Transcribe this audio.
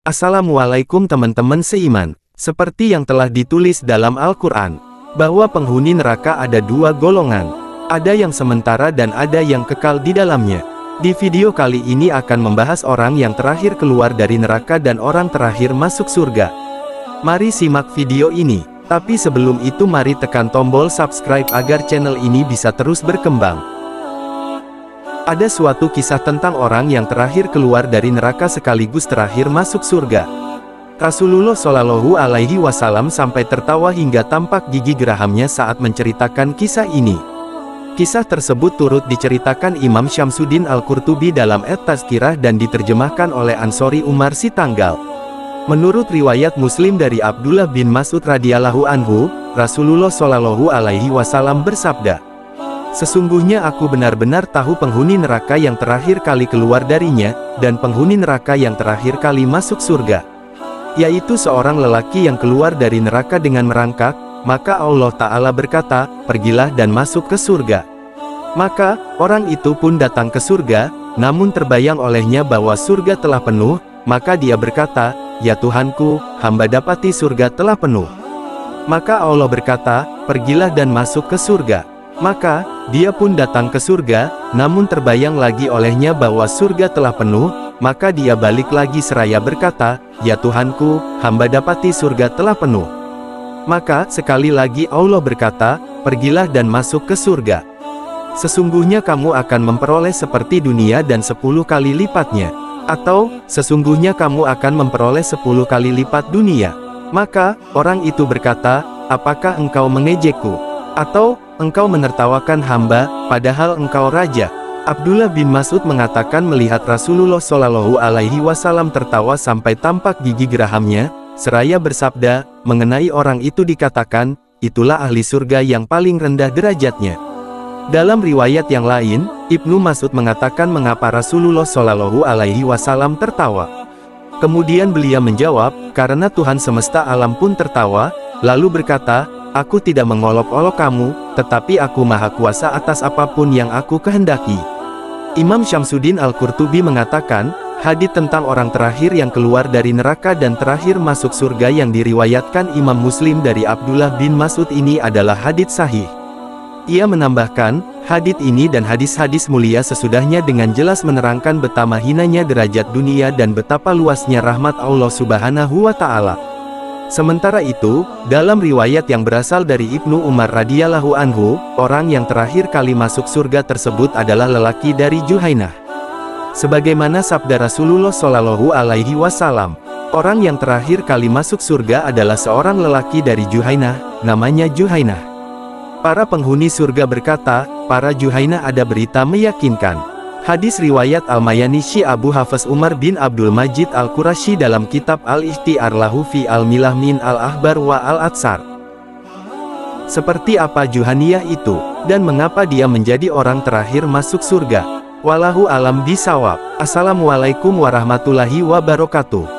Assalamualaikum teman-teman seiman. Seperti yang telah ditulis dalam Al-Quran, bahwa penghuni neraka ada dua golongan. Ada yang sementara dan ada yang kekal di dalamnya. Di video kali ini akan membahas orang yang terakhir keluar dari neraka dan orang terakhir masuk surga. Mari simak video ini. Tapi sebelum itu mari tekan tombol subscribe agar channel ini bisa terus berkembang. Ada suatu kisah tentang orang yang terakhir keluar dari neraka sekaligus terakhir masuk surga. Rasulullah Shallallahu Alaihi Wasallam sampai tertawa hingga tampak gigi gerahamnya saat menceritakan kisah ini. Kisah tersebut turut diceritakan Imam Syamsuddin Al-Qurtubi dalam At-Tazkirah dan diterjemahkan oleh Ansori Umar Sitanggal. Menurut riwayat Muslim dari Abdullah bin Mas'ud radhiyallahu anhu, Rasulullah Shallallahu Alaihi Wasallam bersabda, "Sesungguhnya aku benar-benar tahu penghuni neraka yang terakhir kali keluar darinya, dan penghuni neraka yang terakhir kali masuk surga. Yaitu seorang lelaki yang keluar dari neraka dengan merangkak, maka Allah Ta'ala berkata, pergilah dan masuk ke surga. Maka, orang itu pun datang ke surga, namun terbayang olehnya bahwa surga telah penuh, maka dia berkata, ya Tuhanku, hamba dapati surga telah penuh. Maka Allah berkata, pergilah dan masuk ke surga. Maka, dia pun datang ke surga, namun terbayang lagi olehnya bahwa surga telah penuh, maka dia balik lagi seraya berkata, ya Tuhanku, hamba dapati surga telah penuh. Maka, sekali lagi Allah berkata, pergilah dan masuk ke surga. Sesungguhnya kamu akan memperoleh seperti dunia dan 10 kali lipatnya. Atau, sesungguhnya kamu akan memperoleh 10 kali lipat dunia. Maka, orang itu berkata, apakah engkau mengejekku? Atau, engkau menertawakan hamba, padahal engkau raja. Abdullah bin Mas'ud mengatakan melihat Rasulullah Shallallahu Alaihi Wasallam tertawa sampai tampak gigi gerahamnya, seraya bersabda, mengenai orang itu dikatakan, itulah ahli surga yang paling rendah derajatnya. Dalam riwayat yang lain, Ibnu Mas'ud mengatakan mengapa Rasulullah Shallallahu Alaihi Wasallam tertawa. Kemudian beliau menjawab, karena Tuhan semesta alam pun tertawa, lalu berkata, aku tidak mengolok-olok kamu, tetapi aku maha kuasa atas apapun yang aku kehendaki. Imam Syamsuddin Al-Qurtubi mengatakan, hadits tentang orang terakhir yang keluar dari neraka dan terakhir masuk surga yang diriwayatkan Imam Muslim dari Abdullah bin Mas'ud ini adalah hadits sahih. Ia menambahkan, hadits ini dan hadis-hadis mulia sesudahnya dengan jelas menerangkan betapa hinanya derajat dunia dan betapa luasnya rahmat Allah Subhanahu wa Ta'ala. Sementara itu, dalam riwayat yang berasal dari Ibnu Umar radhiyallahu anhu, orang yang terakhir kali masuk surga tersebut adalah lelaki dari Juhainah. Sebagaimana sabda Rasulullah Shallallahu Alaihi Wasallam, orang yang terakhir kali masuk surga adalah seorang lelaki dari Juhainah, namanya Juhainah. Para penghuni surga berkata, para Juhainah ada berita meyakinkan. Hadis riwayat Al-Mayani Syekh Abu Hafs Umar bin Abdul Majid Al-Qurasyi dalam kitab Al-Ikhtiar lahu fi Al-Milah min Al-Ahbar wa Al-Atsar. Seperti apa Juhaniyah itu, dan mengapa dia menjadi orang terakhir masuk surga? Wallahu alam bisawab. Assalamualaikum warahmatullahi wabarakatuh.